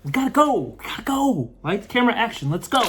We gotta go. Lights, camera, action. Let's go.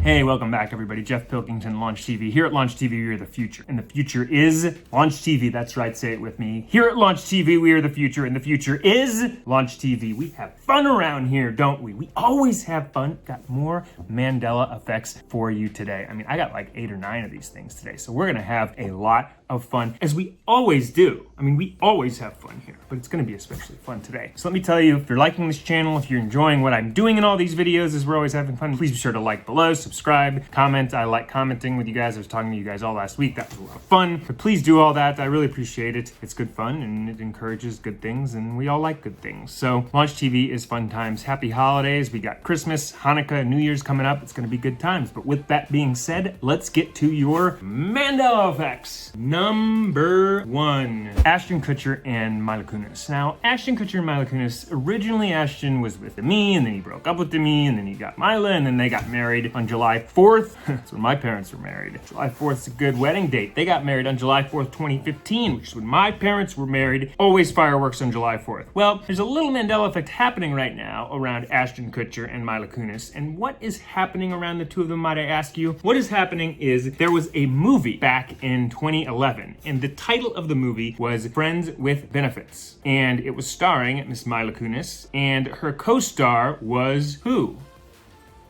Hey, welcome back everybody. Jeff Pilkington, Launch TV. Here at Launch TV, we are the future. And the future is Launch TV. That's right, say it with me. Here at Launch TV, we are the future. And the future is Launch TV. We have fun around here, don't we? We always have fun. Got more Mandela effects for you today. I mean, I got like 8 or 9 of these things today. So we're gonna have a lot of fun, as we always do. I mean, we always have fun here, but it's gonna be especially fun today. So let me tell you, if you're liking this channel, if you're enjoying what I'm doing in all these videos, as we're always having fun, please be sure to like below, subscribe, comment. I like commenting with you guys. I was talking to you guys all last week. That was a lot of fun. But please do all that. I really appreciate it. It's good fun and it encourages good things, and we all like good things. So Launch TV is fun times. Happy holidays. We got Christmas, Hanukkah, New Year's coming up. It's gonna be good times. But with that being said, let's get to your Mandela effects. Number 1, Ashton Kutcher and Mila Kunis. Now, Ashton Kutcher and Mila Kunis, originally Ashton was with Demi, and then he broke up with Demi, and then he got Mila, and then they got married on July 4th. That's when my parents were married. July 4th is a good wedding date. They got married on July 4th, 2015, which is when my parents were married. Always fireworks on July 4th. Well, there's a little Mandela effect happening right now around Ashton Kutcher and Mila Kunis. And what is happening around the two of them, might I ask you? What is happening is there was a movie back in 2011. And the title of the movie was Friends with Benefits. And it was starring Miss Mila Kunis, and her co-star was who?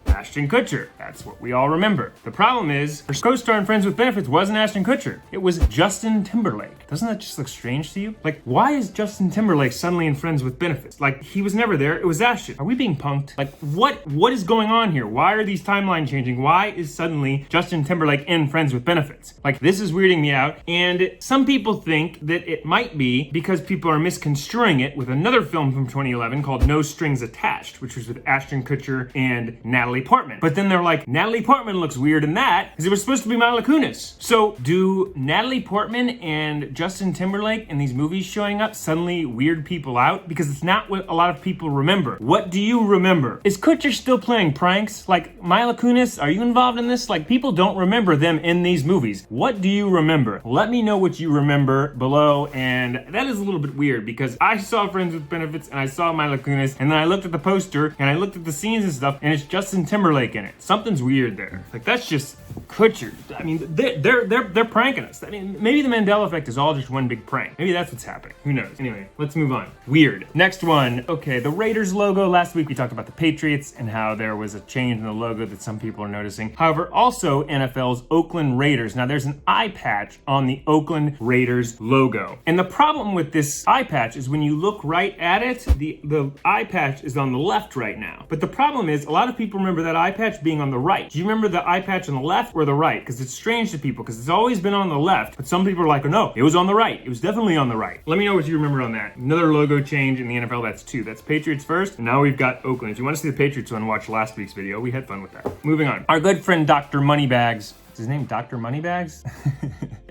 Ashton Kutcher. That's what we all remember. The problem is, her co-star in Friends with Benefits wasn't Ashton Kutcher. It was Justin Timberlake. Doesn't that just look strange to you? Like, why is Justin Timberlake suddenly in Friends with Benefits? Like, he was never there. It was Ashton. Are we being punked? Like, what is going on here? Why are these timelines changing? Why is suddenly Justin Timberlake in Friends with Benefits? Like, this is weirding me out. And some people think that it might be because people are misconstruing it with another film from 2011 called No Strings Attached, which was with Ashton Kutcher and Natalie Portman. But then they're like, Natalie Portman looks weird in that because it was supposed to be Mila Kunis. So do Natalie Portman and Justin Timberlake in these movies showing up suddenly weird people out? Because it's not what a lot of people remember. What do you remember? Is Kutcher still playing pranks? Like, Mila Kunis, are you involved in this? Like, people don't remember them in these movies. What do you remember? Let me know what you remember below. And that is a little bit weird because I saw Friends with Benefits and I saw Mila Kunis, and then I looked at the poster and I looked at the scenes and stuff, and it's Justin Timberlake in it. Something's weird there. Like, that's just Kutcher. I mean, they're pranking us. I mean, maybe the Mandela effect is all just one big prank. Maybe that's what's happening. Who knows? Anyway, let's move on. Weird. Next one. Okay, the Raiders logo. Last week we talked about the Patriots and how there was a change in the logo that some people are noticing. However, also NFL's Oakland Raiders. Now, there's an eye patch on the Oakland Raiders logo. And the problem with this eye patch is when you look right at it, the eye patch is on the left right now. But the problem is a lot of people remember that eye patch being on the right. Do you remember the eye patch on the left or the right? Because it's strange to people because it's always been on the left, but some people are like, oh no, it was on the right. It was definitely on the right. Let me know what you remember on that. Another logo change in the NFL, that's 2. That's Patriots first, and now we've got Oakland. If you want to see the Patriots one, watch last week's video. We had fun with that. Moving on. Our good friend Dr. Moneybags. Is his name Dr. Moneybags?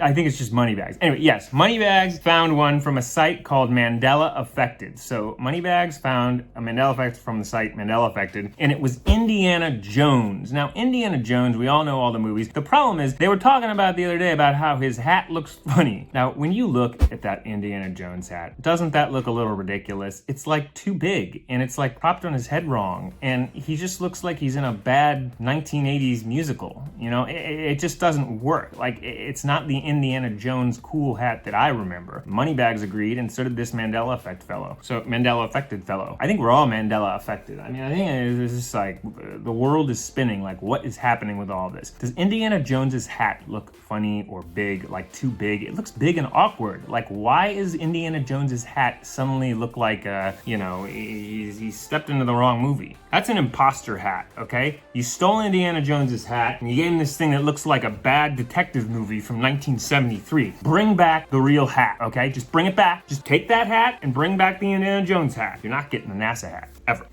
I think it's just Moneybags. Anyway, yes, Moneybags found one from a site called Mandela Affected. So Moneybags found a Mandela effect from the site Mandela Affected, and it was Indiana Jones. Now, Indiana Jones, we all know all the movies. The problem is they were talking about the other day about how his hat looks funny. Now, when you look at that Indiana Jones hat, doesn't that look a little ridiculous? It's like too big, and it's like propped on his head wrong, and he just looks like he's in a bad 1980s musical. You know, it just doesn't work. Like, it's not the Indiana Jones cool hat that I remember. Moneybags agreed, and so did this Mandela Effect fellow. So, Mandela Affected fellow. I think we're all Mandela affected. I mean, I think it's just like, the world is spinning. Like, what is happening with all this? Does Indiana Jones's hat look funny or big, like too big? It looks big and awkward. Like, why is Indiana Jones's hat suddenly look like, you know, he stepped into the wrong movie? That's an imposter hat, okay? You stole Indiana Jones's hat, and you gave him this thing that looks like a bad detective movie from 1973. Bring back the real hat, okay? Just bring it back. Just take that hat and bring back the Indiana Jones hat. You're not getting the NASA hat, ever.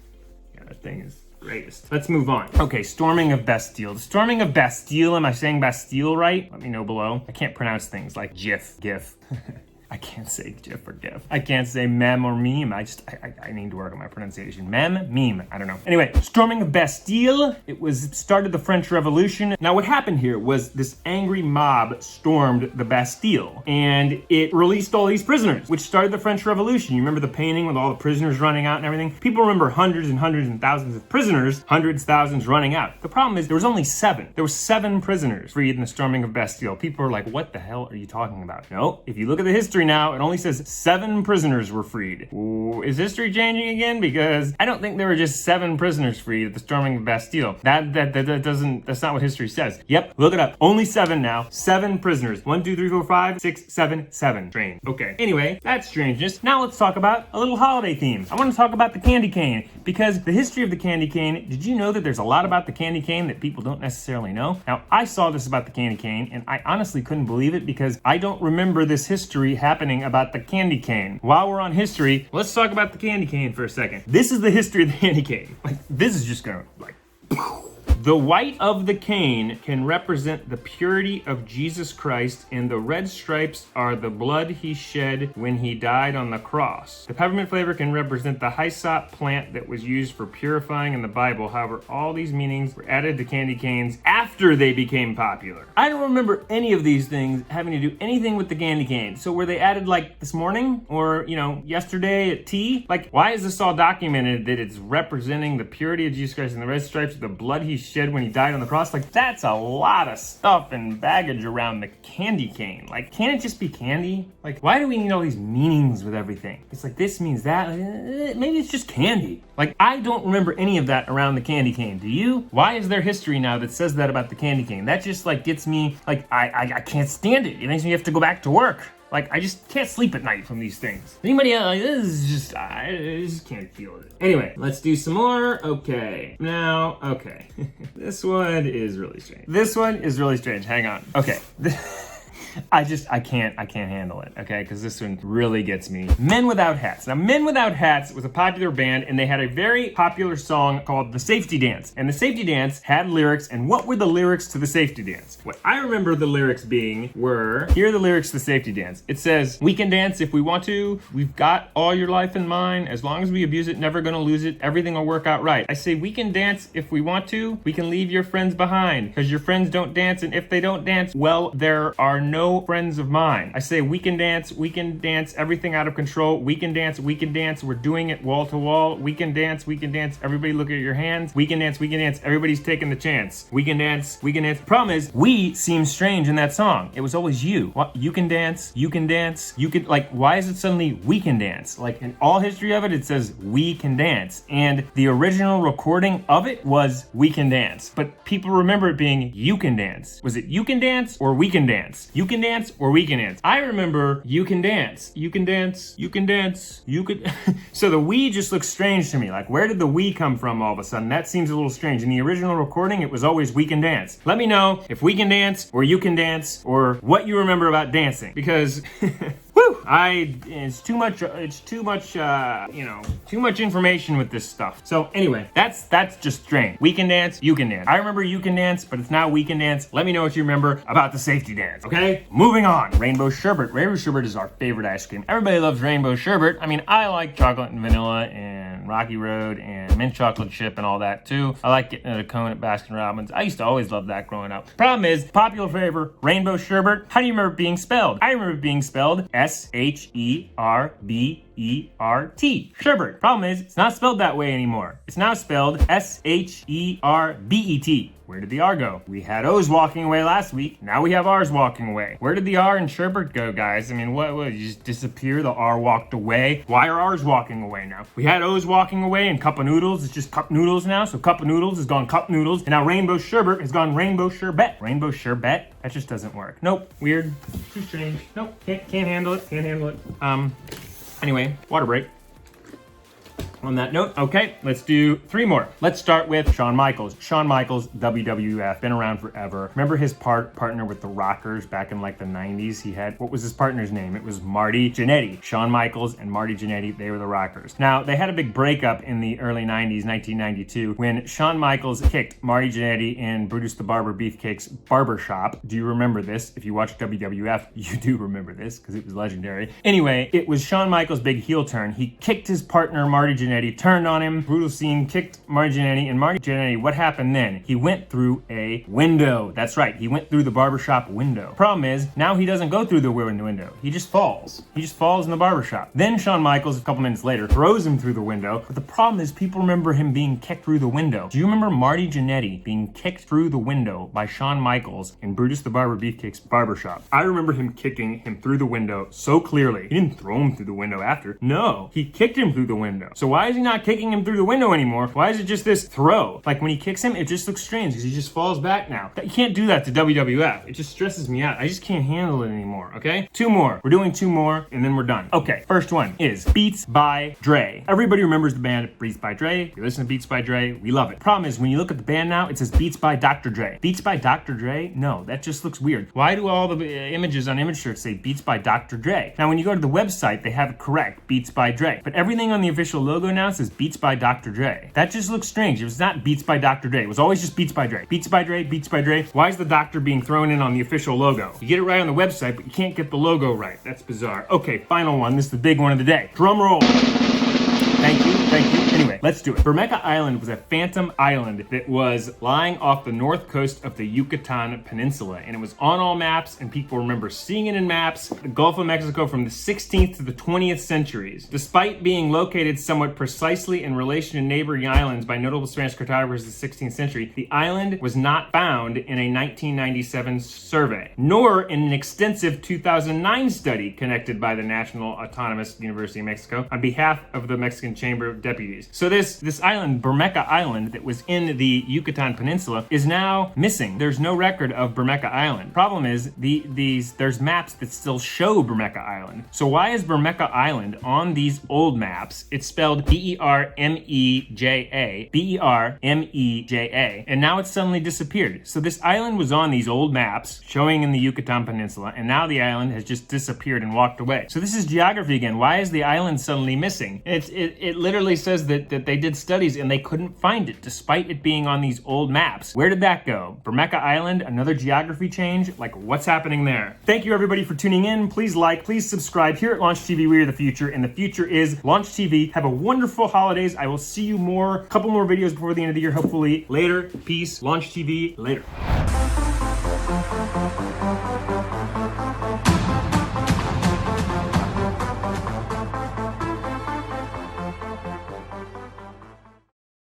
Yeah, that thing is greatest. Let's move on. Okay, storming of Bastille. The storming of Bastille, am I saying Bastille right? Let me know below. I can't pronounce things like GIF. I can't say GIF or GIF. I can't say mem or meme. I need to work on my pronunciation. Mem, meme, I don't know. Anyway, storming of Bastille. It started the French Revolution. Now what happened here was this angry mob stormed the Bastille and it released all these prisoners, which started the French Revolution. You remember the painting with all the prisoners running out and everything? People remember hundreds and hundreds and thousands of prisoners, hundreds, thousands running out. The problem is there was only 7. There were 7 prisoners freed in the storming of Bastille. People are like, what the hell are you talking about? No, if you look at the history now, it only says 7 prisoners were freed. Ooh, is history changing again? Because I don't think there were just 7 prisoners freed at the storming of Bastille. That's not what history says. Yep, look it up. Only 7 now. 7 prisoners. 1, 2, 3, 4, 5, 6, 7, 7. Strange. Okay. Anyway, that's strangeness. Now let's talk about a little holiday theme. I want to talk about the candy cane because the history of the candy cane, did you know that there's a lot about the candy cane that people don't necessarily know? Now, I saw this about the candy cane and I honestly couldn't believe it because I don't remember this history happening about the candy cane. While we're on history, let's talk about the candy cane for a second. This is the history of the candy cane. Like, this is just gonna, like, the white of the cane can represent the purity of Jesus Christ, and the red stripes are the blood he shed when he died on the cross. The peppermint flavor can represent the hyssop plant that was used for purifying in the Bible. However, all these meanings were added to candy canes after they became popular. I don't remember any of these things having to do anything with the candy cane. So were they added like this morning or, yesterday at tea? Like, why is this all documented that it's representing the purity of Jesus Christ and the red stripes, the blood he shed when he died on the cross? Like, that's a lot of stuff and baggage around the candy cane. Like, can't it just be candy? Like, why do we need all these meanings with everything? It's like, this means that. Maybe it's just candy. Like, I don't remember any of that around the candy cane. Do you? Why is there history now that says that about the candy cane? That just, like, gets me, like, I can't stand it. It makes me have to go back to work. Like, I just can't sleep at night from these things. Anybody else? Like, this is just, I just can't feel it. Anyway, let's do some more. Okay. Now, okay. This one is really strange. Hang on. Okay. I can't handle it, okay? Because this one really gets me. Men Without Hats. Now, Men Without Hats was a popular band, and they had a very popular song called The Safety Dance. And The Safety Dance had lyrics, and what were the lyrics to The Safety Dance? What I remember the lyrics being were, here are the lyrics to The Safety Dance. It says, we can dance if we want to. We've got all your life in mind. As long as we abuse it, never gonna lose it. Everything will work out right. I say, we can dance if we want to. We can leave your friends behind, because your friends don't dance, and if they don't dance, well, there are no friends of mine. I say, we can dance, everything out of control. We can dance, we're doing it wall to wall. We can dance, everybody look at your hands. We can dance, everybody's taking the chance. We can dance. The problem is, we seem strange in that song. It was always you. What? You can dance, like, why is it suddenly we can dance? Like, in all history of it, it says we can dance. And the original recording of it was we can dance. But people remember it being you can dance. Was it you can dance or we can dance? You can dance or we can dance. I remember you can dance. So the we just looks strange to me. Like, where did the we come from all of a sudden? That seems a little strange. In the original recording, it was always we can dance. Let me know if we can dance or you can dance or what you remember about dancing, because whew, it's too much information with this stuff. So anyway, that's just strange. We can dance, you can dance. I remember you can dance, but it's now we can dance. Let me know what you remember about the safety dance, okay? Moving on. Rainbow sherbet. Rainbow sherbet is our favorite ice cream. Everybody loves rainbow sherbet. I mean, I like chocolate and vanilla and Rocky Road and mint chocolate chip and all that too. I like getting a cone at Baskin Robbins. I used to always love that growing up. Problem is, popular flavor, rainbow sherbet. How do you remember it being spelled? I remember it being spelled sherbet. Sherbet. Problem is, it's not spelled that way anymore. It's now spelled sherbet. Where did the R go? We had O's walking away last week. Now we have R's walking away. Where did the R in sherbet go, guys? I mean, what you just disappear? The R walked away. Why are R's walking away now? We had O's walking away, and cup of noodles is just cup noodles now. So cup of noodles has gone cup noodles, and now rainbow sherbet has gone rainbow sherbet. Rainbow sherbet? That just doesn't work. Nope. Weird. Too strange. Nope. Can't handle it. Anyway, water break. On that note, okay, let's do 3 more. Let's start with Shawn Michaels. Shawn Michaels, WWF, been around forever. Remember his partner with the Rockers back in like the 90s? He had, what was his partner's name? It was Marty Jannetty. Shawn Michaels and Marty Jannetty, they were the Rockers. Now, they had a big breakup in the early 90s, 1992, when Shawn Michaels kicked Marty Jannetty in Brutus the Barber Beefcake's barbershop. Do you remember this? If you watch WWF, you do remember this because it was legendary. Anyway, it was Shawn Michaels' big heel turn. He kicked his partner, Marty Jannetty, turned on him, brutal scene, kicked Marty Jannetty, and Marty Jannetty, what happened then? He went through a window. That's right, he went through the barbershop window. Problem is, now he doesn't go through the window. He just falls. He just falls in the barbershop. Then Shawn Michaels, a couple minutes later, throws him through the window, but the problem is people remember him being kicked through the window. Do you remember Marty Jannetty being kicked through the window by Shawn Michaels in Brutus the Barber Beefcake's barbershop? I remember him kicking him through the window so clearly. He didn't throw him through the window after. No, he kicked him through the window. So why is he not kicking him through the window anymore? Why is it just this throw? Like when he kicks him, it just looks strange because he just falls back now. You can't do that to WWF. It just stresses me out. I just can't handle it anymore, okay? 2 more. We're doing 2 more and then we're done. Okay, first one is Beats by Dre. Everybody remembers the band Beats by Dre. We listen to Beats by Dre. We love it. Problem is, when you look at the band now, it says Beats by Dr. Dre. Beats by Dr. Dre? No, that just looks weird. Why do all the images on image shirts say Beats by Dr. Dre? Now, when you go to the website, they have it correct, Beats by Dre. But everything on the official logo now says Beats by Dr. Dre. That just looks strange. It was not Beats by Dr. Dre. It was always just Beats by Dre. Beats by Dre, Beats by Dre. Why is the doctor being thrown in on the official logo? You get it right on the website, but you can't get the logo right. That's bizarre. Okay, final one. This is the big one of the day. Drum roll. Thank you. Anyway, let's do it. Bermeja Island was a phantom island that was lying off the north coast of the Yucatan Peninsula, and it was on all maps, and people remember seeing it in maps, the Gulf of Mexico from the 16th to the 20th centuries. Despite being located somewhat precisely in relation to neighboring islands by notable Spanish cartographers of the 16th century, the island was not found in a 1997 survey, nor in an extensive 2009 study conducted by the National Autonomous University of Mexico on behalf of the Mexican Chamber of Deputies. So this island, Bermeja Island, that was in the Yucatan Peninsula, is now missing. There's no record of Bermeja Island. Problem is, there's maps that still show Bermeja Island. So why is Bermeja Island on these old maps? It's spelled B-E-R-M-E-J-A, B-E-R-M-E-J-A, and now it's suddenly disappeared. So this island was on these old maps showing in the Yucatan Peninsula, and now the island has just disappeared and walked away. So this is geography again. Why is the island suddenly missing? It literally says that they did studies and they couldn't find it despite it being on these old maps. Where did that go? Bermeja Island, another geography change? Like, what's happening there? Thank you everybody for tuning in. Please like, please subscribe. Here at Launch TV, we are the future, and the future is Launch TV. Have a wonderful holidays. I will see you a couple more videos before the end of the year, hopefully. Later. Peace. Launch TV. Later.